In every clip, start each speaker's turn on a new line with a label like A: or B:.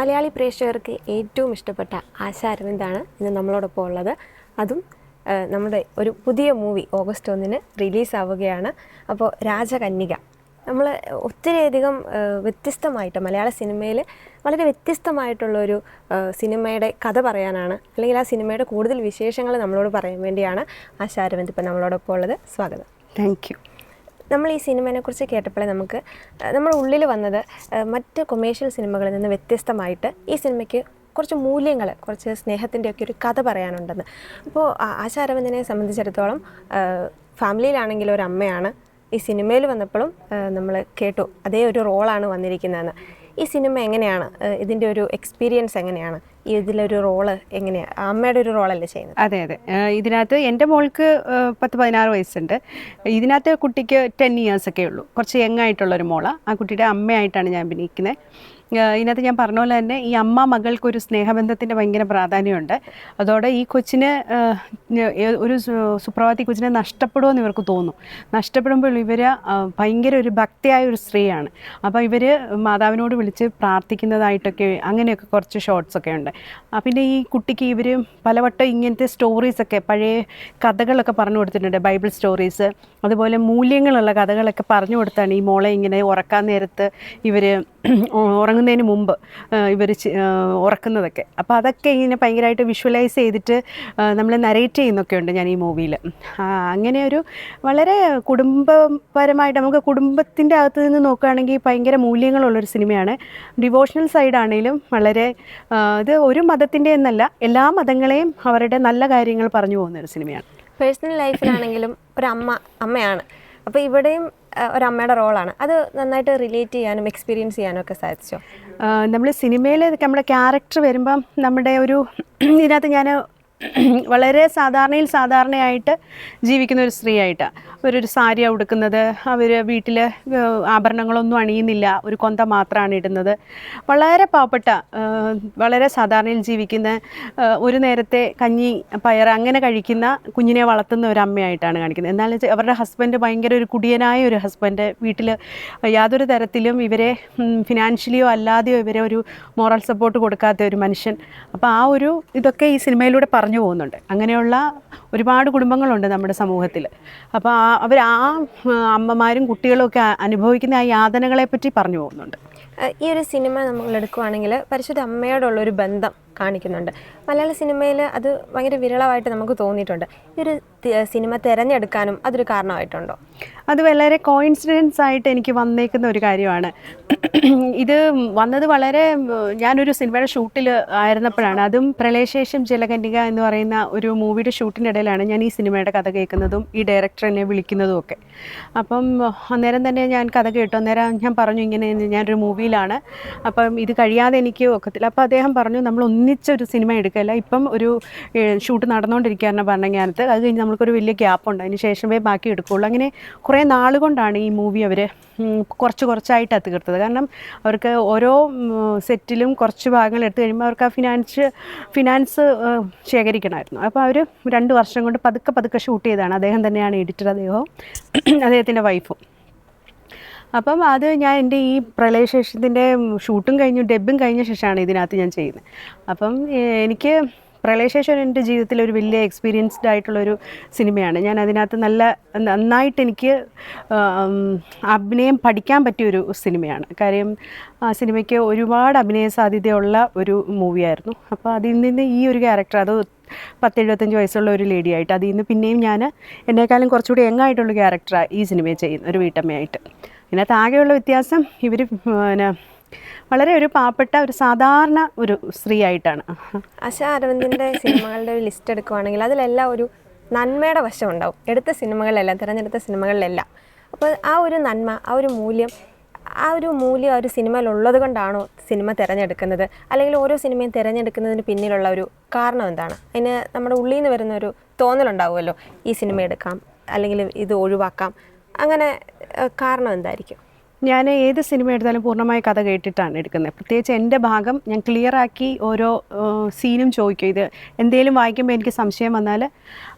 A: മലയാളി പ്രേക്ഷകർക്ക് ഏറ്റവും ഇഷ്ടപ്പെട്ട ആശ അരവിന്ദാണ് ഇന്ന് നമ്മളോടൊപ്പം ഉള്ളത്. അതും നമ്മുടെ ഒരു പുതിയ മൂവി ഓഗസ്റ്റ് 1 റിലീസാവുകയാണ്. അപ്പോൾ രാജകന്യക നമ്മൾ ഒത്തിരിയധികം വ്യത്യസ്തമായിട്ട് മലയാള സിനിമയിൽ വളരെ വ്യത്യസ്തമായിട്ടുള്ളൊരു സിനിമയുടെ കഥ പറയാനാണ്, അല്ലെങ്കിൽ ആ സിനിമയുടെ കൂടുതൽ വിശേഷങ്ങൾ നമ്മളോട് പറയാൻ വേണ്ടിയാണ് ആശ അരവിന്ദ് ഇപ്പം നമ്മളോടൊപ്പം ഉള്ളത്. സ്വാഗതം.
B: Thank you.
A: നമ്മൾ ഈ സിനിമയെക്കുറിച്ച് കേട്ടപ്പോഴേ നമ്മുടെ ഉള്ളിൽ വന്നത് മറ്റ് കൊമേഴ്ഷ്യൽ സിനിമകളിൽ നിന്ന് വ്യത്യസ്തമായിട്ട് ഈ സിനിമയ്ക്ക് കുറച്ച് മൂല്യങ്ങൾ, കുറച്ച് സ്നേഹത്തിൻ്റെയൊക്കെ ഒരു കഥ പറയാനുണ്ടെന്ന്. അപ്പോൾ ആശ അരവിന്ദിനെ സംബന്ധിച്ചിടത്തോളം ഫാമിലിയിലാണെങ്കിലും ഒരു അമ്മയാണ്. ഈ സിനിമയിൽ വന്നപ്പോഴും നമ്മൾ കേട്ടു അതേ ഒരു റോളാണ് വന്നിരിക്കുന്നതെന്ന്. ഈ സിനിമ എങ്ങനെയാണ്, ഇതിൻ്റെ ഒരു എക്സ്പീരിയൻസ് എങ്ങനെയാണ്, ഇതിലൊരു റോള് എങ്ങനെയാണ്, അമ്മയുടെ ഒരു റോളല്ലേ ചെയ്യുന്നത്?
B: അതെ, ഇതിനകത്ത് എൻ്റെ മോൾക്ക് 10-16 വയസ്സുണ്ട്. ഇതിനകത്ത് കുട്ടിക്ക് 10 ഇയേഴ്സൊക്കെ ഉള്ളൂ. കുറച്ച് യങ്ങായിട്ടുള്ളൊരു മോളാണ്. ആ കുട്ടിയുടെ അമ്മയായിട്ടാണ് ഞാൻ അഭിനയിക്കുന്നത്. ഇതിനകത്ത് ഞാൻ പറഞ്ഞ പോലെ തന്നെ ഈ അമ്മ മകൾക്കൊരു സ്നേഹബന്ധത്തിൻ്റെ ഭയങ്കര പ്രാധാന്യമുണ്ട്. അതോടെ ഈ കൊച്ചിന് ഒരു സുപ്രഭാതി കൊച്ചിനെ നഷ്ടപ്പെടുമെന്ന് ഇവർക്ക് തോന്നും. നഷ്ടപ്പെടുമ്പോൾ ഇവർ ഭയങ്കര ഒരു ഭക്തിയായ ഒരു സ്ത്രീയാണ്. അപ്പോൾ ഇവർ മാതാവിനോട് വിളിച്ച് പ്രാർത്ഥിക്കുന്നതായിട്ടൊക്കെ അങ്ങനെയൊക്കെ കുറച്ച് ഷോർട്സൊക്കെ ഉണ്ട്. പിന്നെ ഈ കുട്ടിക്ക് ഇവർ പലവട്ടം ഇങ്ങനത്തെ സ്റ്റോറീസൊക്കെ, പഴയ കഥകളൊക്കെ പറഞ്ഞു കൊടുത്തിട്ടുണ്ട്, ബൈബിൾ സ്റ്റോറീസ്, അതുപോലെ മൂല്യങ്ങളുള്ള കഥകളൊക്കെ പറഞ്ഞു കൊടുത്താണ് ഈ മോളെ ഇങ്ങനെ ഉറക്കാൻ നേരത്ത് ഇവർ ഉറങ്ങുന്നതിന് മുമ്പ് ഇവർ ഉറക്കുന്നതൊക്കെ. അപ്പോൾ അതൊക്കെ ഇങ്ങനെ ഭയങ്കരമായിട്ട് വിഷ്വലൈസ് ചെയ്തിട്ട് നമ്മൾ നരേറ്റ് ചെയ്യുന്നൊക്കെ ഉണ്ട് ഞാൻ ഈ മൂവിയിൽ. അങ്ങനെ ഒരു വളരെ കുടുംബപരമായിട്ട്, നമുക്ക് കുടുംബത്തിൻ്റെ അകത്ത് നിന്ന് നോക്കുകയാണെങ്കിൽ ഭയങ്കര മൂല്യങ്ങളുള്ളൊരു സിനിമയാണ്. ഡിവോഷണൽ സൈഡാണെങ്കിലും വളരെ ഇത് ഒരു മതത്തിൻ്റെ എന്നല്ല, എല്ലാ മതങ്ങളെയും അവരുടെ നല്ല കാര്യങ്ങൾ പറഞ്ഞു പോകുന്നൊരു സിനിമയാണ്.
A: പേഴ്സണൽ ലൈഫിലാണെങ്കിലും അമ്മയാണ്. അപ്പോൾ ഇവിടെയും ഒരമ്മയുടെ റോളാണ്. അത് നന്നായിട്ട് റിലേറ്റ് ചെയ്യാനും എക്സ്പീരിയൻസ് ചെയ്യാനും ഒക്കെ സാധിച്ചോ?
B: നമ്മൾ സിനിമയിൽ നമ്മുടെ ക്യാരക്ടർ വരുമ്പം നമ്മുടെ ഒരു ഇതിനകത്ത് ഞാൻ വളരെ സാധാരണയായിട്ട് ജീവിക്കുന്ന ഒരു സ്ത്രീയായിട്ടാണ്. അവരൊരു സാരി ഉടുക്കുന്നത്, അവർ വീട്ടിൽ ആഭരണങ്ങളൊന്നും അണിയുന്നില്ല, ഒരു കൊന്ത മാത്രമാണ് ഇടുന്നത്. വളരെ പാവപ്പെട്ട, വളരെ സാധാരണയിൽ ജീവിക്കുന്ന, ഒരു നേരത്തെ കഞ്ഞി പയർ അങ്ങനെ കഴിക്കുന്ന കുഞ്ഞിനെ വളർത്തുന്ന ഒരു അമ്മയായിട്ടാണ് കാണിക്കുന്നത്. എന്നാൽ അവരുടെ ഹസ്ബൻഡ് ഭയങ്കര ഒരു കുടിയനായ ഒരു ഹസ്ബൻഡ്, വീട്ടിൽ യാതൊരു തരത്തിലും ഇവരെ ഫിനാൻഷ്യലിയോ അല്ലാതെയോ ഇവരെ ഒരു മോറൽ സപ്പോർട്ട് കൊടുക്കാത്ത ഒരു മനുഷ്യൻ. അപ്പോൾ ആ ഒരു ഇതൊക്കെ ഈ സിനിമയിലൂടെ പറഞ്ഞു പോകുന്നുണ്ട്. അങ്ങനെയുള്ള ഒരുപാട് കുടുംബങ്ങളുണ്ട് നമ്മുടെ സമൂഹത്തിൽ. അപ്പോൾ അവർ അമ്മമാരും കുട്ടികളും ഒക്കെ അനുഭവിക്കുന്ന ആ യാതനകളെപ്പറ്റി പറഞ്ഞു പോകുന്നുണ്ട്.
A: ഈ ഒരു സിനിമ നമ്മൾ എടുക്കുകയാണെങ്കിൽ പരിശുദ്ധ അമ്മയോടുള്ളൊരു ബന്ധം കാണിക്കുന്നുണ്ട്. മലയാള സിനിമയിൽ അത് ഭയങ്കര വിരളമായിട്ട് നമുക്ക് തോന്നിയിട്ടുണ്ട്. ഈ ഒരു സിനിമ തിരഞ്ഞെടുക്കാനും അതൊരു കാരണമായിട്ടുണ്ടോ?
B: അത് വളരെ കോയിൻസിഡൻസ് ആയിട്ട് എനിക്ക് വന്നേക്കുന്ന ഒരു കാര്യമാണ്. ഇത് വന്നത് വളരെ, ഞാനൊരു സിനിമയുടെ ഷൂട്ടിൽ ആയിരുന്നപ്പോഴാണ്. അതും പ്രളയശേഷം ജലകന്യക എന്ന് പറയുന്ന ഒരു മൂവിയുടെ ഷൂട്ടിൻ്റെ ഇടയിലാണ് ഞാൻ ഈ സിനിമയുടെ കഥ കേൾക്കുന്നതും ഈ ഡയറക്ടർ എന്നെ വിളിക്കുന്നതും ഒക്കെ. അപ്പം അന്നേരം തന്നെ ഞാൻ കഥ കേട്ടു. അന്നേരം ഞാൻ പറഞ്ഞു, ഇങ്ങനെ ഞാനൊരു മൂവിയിലാണ്, അപ്പം ഇത് കഴിയാതെ എനിക്ക് ഒക്കത്തില്ല. അപ്പോൾ അദ്ദേഹം പറഞ്ഞു, നമ്മൾ ഒന്നിച്ചൊരു സിനിമ എടുക്കല്ല, ഇപ്പം ഒരു ഷൂട്ട് നടന്നുകൊണ്ടിരിക്കുകയാണ് പറഞ്ഞാനത്ത്, അത് കഴിഞ്ഞ് നമ്മൾക്കൊരു വലിയ ഗ്യാപ്പുണ്ട്, അതിന് ശേഷമേ ബാക്കി എടുക്കുകയുള്ളൂ. അങ്ങനെ കുറേ നാളുകൊണ്ടാണ് ഈ മൂവി അവർ കുറച്ചായിട്ടാണ് തീർത്തത്. കാരണം അവർക്ക് ഓരോ സെറ്റിലും കുറച്ച് ഭാഗങ്ങൾ എടുത്തു കഴിയുമ്പോൾ അവർക്ക് ആ ഫിനാൻസ് ശേഖരിക്കണമായിരുന്നു. അപ്പോൾ അവർ 2 വർഷം കൊണ്ട് പതുക്കെ ഷൂട്ട് ചെയ്തതാണ്. അദ്ദേഹം തന്നെയാണ് എഡിറ്റർ, അദ്ദേഹത്തിൻ്റെ വൈഫും. അപ്പം അത് ഞാൻ എൻ്റെ ഈ പ്രളയശേഷത്തിൻ്റെ ഷൂട്ടും കഴിഞ്ഞു, ഡബ്ബും കഴിഞ്ഞ ശേഷമാണ് ഇതിനകത്ത് ഞാൻ ചെയ്യുന്നത്. അപ്പം എനിക്ക് പ്രളയശേഷം എൻ്റെ ജീവിതത്തിൽ ഒരു വലിയ എക്സ്പീരിയൻസ്ഡ് ആയിട്ടുള്ളൊരു സിനിമയാണ്. ഞാൻ അതിനകത്ത് നന്നായിട്ട് എനിക്ക് അഭിനയം പഠിക്കാൻ പറ്റിയൊരു സിനിമയാണ്. കാര്യം ആ സിനിമയ്ക്ക് ഒരുപാട് അഭിനയ സാധ്യതയുള്ള ഒരു മൂവിയായിരുന്നു. അപ്പോൾ അതിൽ നിന്ന് ഈ ഒരു ക്യാരക്ടർ, അത് 10-75 വയസ്സുള്ള ഒരു ലേഡിയായിട്ട്, അതിൽ നിന്ന് പിന്നെയും ഞാൻ എന്നെക്കാളും കുറച്ചുകൂടി യങ്ങായിട്ടുള്ള ക്യാരക്ടറാണ് ഈ സിനിമയിൽ ചെയ്യുന്നത്, ഒരു വീട്ടമ്മയായിട്ട്. ഇതിനകത്ത് ആകെയുള്ള വ്യത്യാസം ഇവർ വളരെ ഒരു പാവപ്പെട്ട ഒരു സാധാരണ ഒരു സ്ത്രീ ആയിട്ടാണ്.
A: ആശ അരവിന്ദിൻ്റെ സിനിമകളുടെ ഒരു ലിസ്റ്റ് എടുക്കുകയാണെങ്കിൽ അതിലെല്ലാം ഒരു നന്മയുടെ വശം ഉണ്ടാവും, തിരഞ്ഞെടുത്ത സിനിമകളിലെല്ലാം. അപ്പോൾ ആ ഒരു നന്മ, ആ ഒരു മൂല്യം ആ ഒരു സിനിമയിൽ ഉള്ളത് കൊണ്ടാണോ സിനിമ തിരഞ്ഞെടുക്കുന്നത്, അല്ലെങ്കിൽ ഓരോ സിനിമയും തിരഞ്ഞെടുക്കുന്നതിന് പിന്നിലുള്ള ഒരു കാരണം എന്താണ്? അതിന് നമ്മുടെ ഉള്ളിൽ നിന്ന് വരുന്ന ഒരു തോന്നലുണ്ടാവുമല്ലോ, ഈ സിനിമ എടുക്കാം അല്ലെങ്കിൽ ഇത് ഒഴിവാക്കാം, അങ്ങനെ കാരണം എന്തായിരിക്കും?
B: ഞാൻ ഏത് സിനിമ എടുത്താലും പൂർണ്ണമായ കഥ കേട്ടിട്ടാണ് എടുക്കുന്നത്. പ്രത്യേകിച്ച് എൻ്റെ ഭാഗം ഞാൻ ക്ലിയറാക്കി ഓരോ സീനും ചോദിക്കും. ഇത് എന്തെങ്കിലും വായിക്കുമ്പോൾ എനിക്ക് സംശയം വന്നാൽ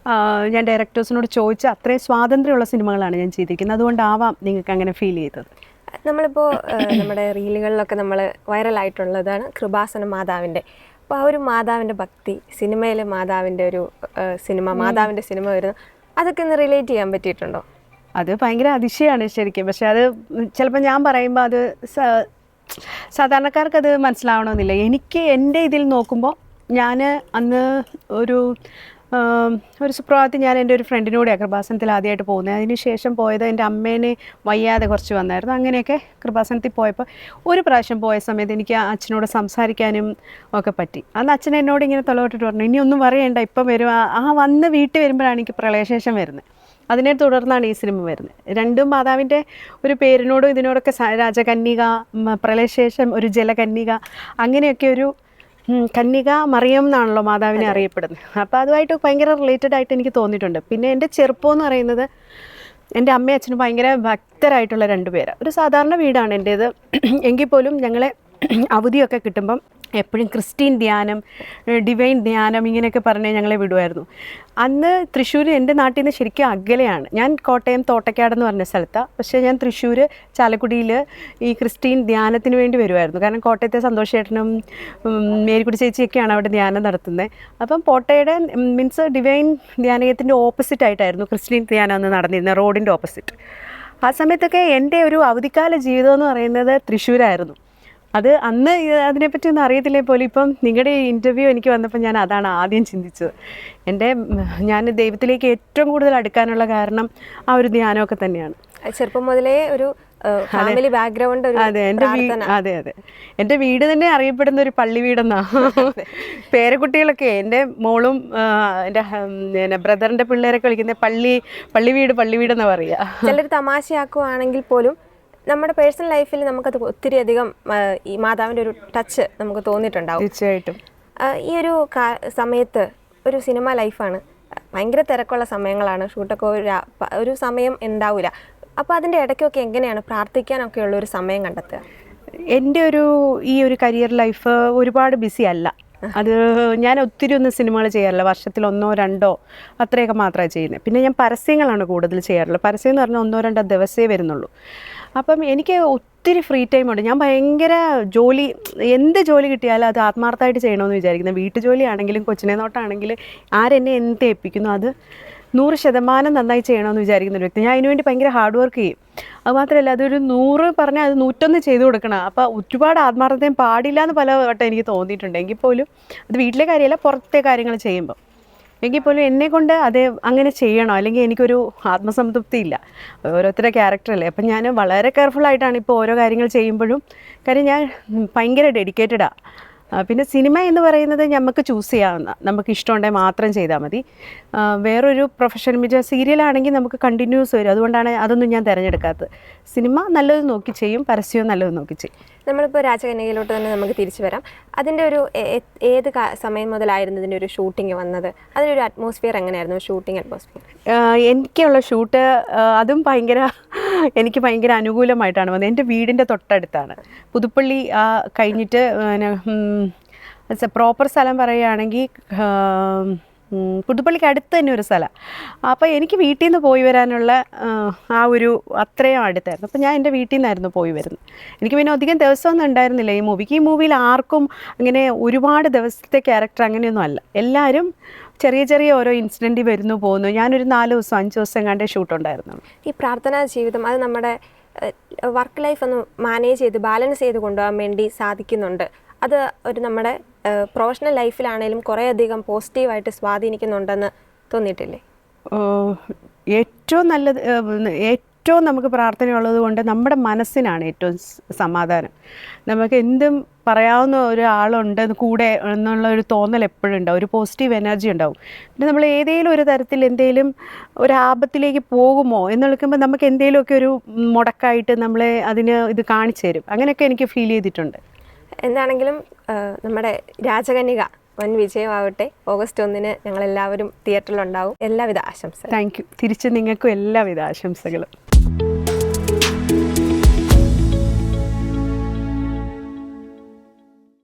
B: ഞാൻ ഡയറക്ടേഴ്സിനോട് ചോദിച്ച് അത്രയും സ്വാതന്ത്ര്യമുള്ള സിനിമകളാണ് ഞാൻ ചെയ്തിരിക്കുന്നത്. അതുകൊണ്ടാവാം നിങ്ങൾക്ക് അങ്ങനെ ഫീൽ ചെയ്തത്.
A: നമ്മളിപ്പോൾ നമ്മുടെ റീലുകളിലൊക്കെ നമ്മൾ വൈറലായിട്ടുള്ളതാണ് കൃപാസന മാതാവിൻ്റെ. അപ്പോൾ ആ ഒരു മാതാവിൻ്റെ ഭക്തി, സിനിമയിലെ മാതാവിൻ്റെ ഒരു മാതാവിൻ്റെ സിനിമ വരുന്നു, അതൊക്കെ ഒന്ന് റിലേറ്റ് ചെയ്യാൻ പറ്റിയിട്ടുണ്ടോ?
B: അത് ഭയങ്കര അതിശയമാണ് ശരിക്കും. പക്ഷെ അത് ചിലപ്പോൾ ഞാൻ പറയുമ്പോൾ അത് സാധാരണക്കാർക്ക് അത് മനസ്സിലാവണമെന്നില്ല. എനിക്ക് എൻ്റെ ഇതിൽ നോക്കുമ്പോൾ ഞാൻ അന്ന് ഒരു സുപ്രഭാതത്തിൽ ഞാൻ എൻ്റെ ഒരു ഫ്രണ്ടിനൂടെയാണ് കൃപാസനത്തിൽ ആദ്യമായിട്ട് പോകുന്നത്. അതിന് ശേഷം പോയത് എൻ്റെ അമ്മേനെ വയ്യാതെ കുറച്ച് വന്നായിരുന്നു. അങ്ങനെയൊക്കെ കൃപാസനത്തിൽ പോയപ്പോൾ ഒരു പ്രാവശ്യം പോയ സമയത്ത് എനിക്ക് അച്ഛനോട് സംസാരിക്കാനും ഒക്കെ പറ്റി. അന്ന് അച്ഛൻ എന്നോട് ഇങ്ങനെ തലവട്ടിട്ട് പറഞ്ഞു, ഇനി ഒന്നും പറയണ്ട, ഇപ്പം വരും. വന്ന് വീട്ടിൽ വരുമ്പോഴാണ് എനിക്ക് പ്രളയശേഷം വരുന്നത്. അതിനെ തുടർന്നാണ് ഈ സിനിമ വരുന്നത്. രണ്ടും മാതാവിൻ്റെ ഒരു പേരിനോടും ഇതിനോടൊക്കെ രാജകന്യക, പ്രളയശേഷം ഒരു ജലകന്യക, അങ്ങനെയൊക്കെ ഒരു കന്യക മറിയം എന്നാണല്ലോ മാതാവിനെ അറിയപ്പെടുന്നത്. അപ്പോൾ അതുമായിട്ട് ഭയങ്കര റിലേറ്റഡ് ആയിട്ട് എനിക്ക് തോന്നിയിട്ടുണ്ട്. പിന്നെ എൻ്റെ ചെറുപ്പം എന്ന് പറയുന്നത് എൻ്റെ അമ്മയും അച്ഛനും ഭയങ്കര ഭക്തരായിട്ടുള്ള 2 പേരാണ്. ഒരു സാധാരണ വീടാണ് എൻ്റേത്. എങ്കിൽ പോലും ഞങ്ങളെ അവധിയൊക്കെ കിട്ടുമ്പം എപ്പോഴും ക്രിസ്ത്യൻ ധ്യാനം, ഡിവൈൻ ധ്യാനം ഇങ്ങനെയൊക്കെ പറഞ്ഞ് ഞങ്ങളെ വിടുമായിരുന്നു. അന്ന് തൃശ്ശൂർ എൻ്റെ നാട്ടിൽ നിന്ന് ശരിക്കും അകലെയാണ്. ഞാൻ കോട്ടയം തോട്ടക്കാടെന്ന് പറഞ്ഞ സ്ഥലത്താണ്. പക്ഷേ ഞാൻ തൃശ്ശൂർ ചാലക്കുടിയിൽ ഈ ക്രിസ്ത്യൻ ധ്യാനത്തിന് വേണ്ടി വരുമായിരുന്നു. കാരണം കോട്ടയത്തെ സന്തോഷേട്ടനും മേരിക്കുടി ചേച്ചിയൊക്കെയാണ് അവിടെ ധ്യാനം നടത്തുന്നത്. അപ്പം പോട്ടയുടെ മീൻസ് ഡിവൈൻ ധ്യാനയത്തിൻ്റെ ഓപ്പോസിറ്റ് ആയിട്ടായിരുന്നു ക്രിസ്ത്യൻ ധ്യാനം അന്ന് നടന്നിരുന്നത്, റോഡിൻ്റെ ഓപ്പോസിറ്റ്. ആ സമയത്തൊക്കെ എൻ്റെ ഒരു അവധിക്കാല ജീവിതം എന്ന് പറയുന്നത് തൃശ്ശൂരായിരുന്നു. അത് അന്ന് അതിനെപ്പറ്റി ഒന്നും അറിയത്തില്ലേ പോലും. ഇപ്പം നിങ്ങളുടെ ഇൻ്റർവ്യൂ എനിക്ക് വന്നപ്പോൾ ഞാൻ അതാണ് ആദ്യം ചിന്തിച്ചത്. ഞാൻ ദൈവത്തിലേക്ക് ഏറ്റവും കൂടുതൽ അടുക്കാനുള്ള കാരണം ആ ഒരു ധ്യാനമൊക്കെ തന്നെയാണ്.
A: ചെറുപ്പം മുതലേ ഒരു ഫാമിലി ബാക്ക്ഗ്രൗണ്ട്.
B: അതെ, എൻ്റെ വീട് തന്നെ അറിയപ്പെടുന്ന ഒരു പള്ളി വീടെന്നാ. പേരക്കുട്ടികളൊക്കെ എൻ്റെ മോളും എൻ്റെ ബ്രദറിൻ്റെ പിള്ളേരൊക്കെ വിളിക്കുന്നത് പള്ളി വീടെന്നാ പറയുക.
A: ചിലർ തമാശയാക്കുവാണെങ്കിൽ പോലും നമ്മുടെ പേഴ്സണൽ ലൈഫിൽ നമുക്കത് ഒത്തിരി അധികം ഈ മാതാവിൻ്റെ ഒരു ടച്ച് നമുക്ക് തോന്നിയിട്ടുണ്ടാവും.
B: തീർച്ചയായിട്ടും.
A: ഈ ഒരു സമയത്ത് ഒരു സിനിമ ലൈഫാണ്, ഭയങ്കര തിരക്കുള്ള സമയങ്ങളാണ്, ഷൂട്ടൊക്കെ ഒരു സമയം ഉണ്ടാവില്ല. അപ്പോൾ അതിൻ്റെ ഇടയ്ക്കൊക്കെ എങ്ങനെയാണ് പ്രാർത്ഥിക്കാനൊക്കെ ഉള്ള ഒരു സമയം കണ്ടെത്തുക?
B: എൻ്റെ ഈ ഒരു കരിയർ ലൈഫ് ഒരുപാട് ബിസി അല്ല. അത് ഞാൻ ഒത്തിരി ഒന്നും സിനിമകൾ ചെയ്യാറില്ല. വർഷത്തിൽ 1-2 അത്രയൊക്കെ മാത്രമേ ചെയ്യുന്നത്. പിന്നെ ഞാൻ പരസ്യങ്ങളാണ് കൂടുതൽ ചെയ്യാറുള്ളത്. പരസ്യം എന്ന് പറഞ്ഞാൽ 1-2 ദിവസമേ വരുന്നുള്ളൂ. അപ്പം എനിക്ക് ഒത്തിരി ഫ്രീ ടൈമുണ്ട്. ഞാൻ ഭയങ്കര എന്ത് ജോലി കിട്ടിയാലും അത് ആത്മാർത്ഥമായിട്ട് ചെയ്യണമെന്ന് വിചാരിക്കുന്നത്. വീട്ടുജോലിയാണെങ്കിലും കൊച്ചിനെ നോട്ടാണെങ്കിലും ആരെന്നെ എന്ത് ഏൽപ്പിക്കുന്നു അത് 100% നന്നായി ചെയ്യണമെന്ന് വിചാരിക്കുന്ന ഒരു വ്യക്തി. ഞാൻ അതിനുവേണ്ടി ഭയങ്കര ഹാർഡ് വർക്ക് ചെയ്യും. അതുമാത്രമല്ല, അതൊരു 100 പറഞ്ഞാൽ അത് 101 ചെയ്തു കൊടുക്കണം. അപ്പോൾ ഒരുപാട് ആത്മാർത്ഥതയും പാടില്ല എന്ന് പല വട്ടം എനിക്ക് തോന്നിയിട്ടുണ്ട്. എങ്കിൽ പോലും അത് വീട്ടിലെ കാര്യമല്ല, പുറത്തെ കാര്യങ്ങൾ ചെയ്യുമ്പോൾ എങ്കിൽ പോലും എന്നെക്കൊണ്ട് അത് അങ്ങനെ ചെയ്യണോ, അല്ലെങ്കിൽ എനിക്കൊരു ആത്മസംതൃപ്തി ഇല്ല. ഓരോരുത്തരുടെ ക്യാരക്ടറല്ലേ. അപ്പം ഞാൻ വളരെ കെയർഫുള്ളായിട്ടാണ് ഇപ്പോൾ ഓരോ കാര്യങ്ങൾ ചെയ്യുമ്പോഴും. കാര്യം ഞാൻ ഭയങ്കര ഡെഡിക്കേറ്റഡാണ്. പിന്നെ സിനിമ എന്ന് പറയുന്നത് നമുക്ക് ചൂസ് ചെയ്യാവുന്ന, നമുക്ക് ഇഷ്ടമുണ്ടെങ്കിൽ മാത്രം ചെയ്താൽ മതി. വേറൊരു പ്രൊഫഷൻ സീരിയലാണെങ്കിൽ നമുക്ക് കണ്ടിന്യൂസ് വരും. അതുകൊണ്ടാണ് അതൊന്നും ഞാൻ തിരഞ്ഞെടുക്കാത്തത്. സിനിമ നല്ലത് നോക്കി ചെയ്യും, പരസ്യവും നല്ലത് നോക്കി ചെയ്യും.
A: നമ്മളിപ്പോൾ രാജകന്യകയിലോട്ട് തന്നെ നമുക്ക് തിരിച്ചു വരാം. അതിൻ്റെ ഒരു ഏത് സമയം മുതലായിരുന്നു ഇതിൻ്റെ ഒരു ഷൂട്ടിങ് വന്നത്? അതിനൊരു അറ്റ്മോസ്ഫിയർ എങ്ങനെയായിരുന്നു, ഷൂട്ടിംഗ് അറ്റ്മോസ്ഫിയർ?
B: എനിക്കുള്ള ഷൂട്ട് അതും എനിക്ക് ഭയങ്കര അനുകൂലമായിട്ടാണ് വന്നത്. എൻ്റെ വീടിൻ്റെ തൊട്ടടുത്താണ്. പുതുപ്പള്ളി കഴിഞ്ഞിട്ട് പ്രോപ്പർ സ്ഥലം പറയുകയാണെങ്കിൽ പുതുപ്പള്ളിക്ക് അടുത്ത് തന്നെ ഒരു സ്ഥലം. അപ്പോൾ എനിക്ക് വീട്ടിൽ നിന്ന് പോയി വരാനുള്ള അത്രയും അടുത്തായിരുന്നു. അപ്പോൾ ഞാൻ എൻ്റെ വീട്ടിൽ നിന്നായിരുന്നു പോയി വരുന്നത്. എനിക്ക് പിന്നെ അധികം ദിവസമൊന്നും ഉണ്ടായിരുന്നില്ല ഈ മൂവിക്ക്. ഈ മൂവിയിൽ ആർക്കും അങ്ങനെ ഒരുപാട് ദിവസത്തെ ക്യാരക്ടർ അങ്ങനെയൊന്നും അല്ല. എല്ലാവരും ചെറിയ ഓരോ ഇൻസിഡൻറ്റ് വരുന്നു പോകുന്നു. ഞാനൊരു 4 ദിവസം 5 ദിവസം എങ്ങാണ്ടേ ഷൂട്ടുണ്ടായിരുന്നു.
A: ഈ പ്രാർത്ഥനാ ജീവിതം അത് നമ്മുടെ വർക്ക് ലൈഫ് ഒന്ന് മാനേജ് ചെയ്ത് ബാലൻസ് ചെയ്ത് കൊണ്ടുപോകാൻ വേണ്ടി സാധിക്കുന്നുണ്ട്. അത് ഒരു നമ്മുടെ പ്രൊഫഷണൽ ലൈഫിലാണേലും കുറേയധികം പോസിറ്റീവായിട്ട് സ്വാധീനിക്കുന്നുണ്ടെന്ന് തോന്നിയിട്ടില്ലേ?
B: ഏറ്റവും നല്ലത്, ഏറ്റവും നമുക്ക് പ്രാർത്ഥനയുള്ളത് കൊണ്ട് നമ്മുടെ മനസ്സിനാണ് ഏറ്റവും സമാധാനം. നമുക്ക് എന്തും പറയാവുന്ന ഒരാളുണ്ട് കൂടെ എന്നുള്ള ഒരു തോന്നൽ എപ്പോഴും ഉണ്ടാവും, ഒരു പോസിറ്റീവ് എനർജി ഉണ്ടാവും. പിന്നെ നമ്മൾ ഏതെങ്കിലും ഒരു തരത്തിൽ എന്തെങ്കിലും ഒരു ആപത്തിലേക്ക് പോകുമോ എന്നുള്ളിക്കുമ്പോൾ നമുക്ക് എന്തെങ്കിലുമൊക്കെ ഒരു മുടക്കായിട്ട് നമ്മളെ ഇത് കാണിച്ചു തരും. അങ്ങനെയൊക്കെ എനിക്ക് ഫീൽ ചെയ്തിട്ടുണ്ട്.
A: എന്താണെങ്കിലും നമ്മുടെ രാജകന്യക വൻ വിജയമാവട്ടെ. ഓഗസ്റ്റ് 1 ഞങ്ങളെല്ലാവരും തിയേറ്ററിലുണ്ടാവും. എല്ലാവിധ ആശംസകളും.
B: Thank you. തിരിച്ച് നിങ്ങൾക്കും എല്ലാവിധ ആശംസകളും.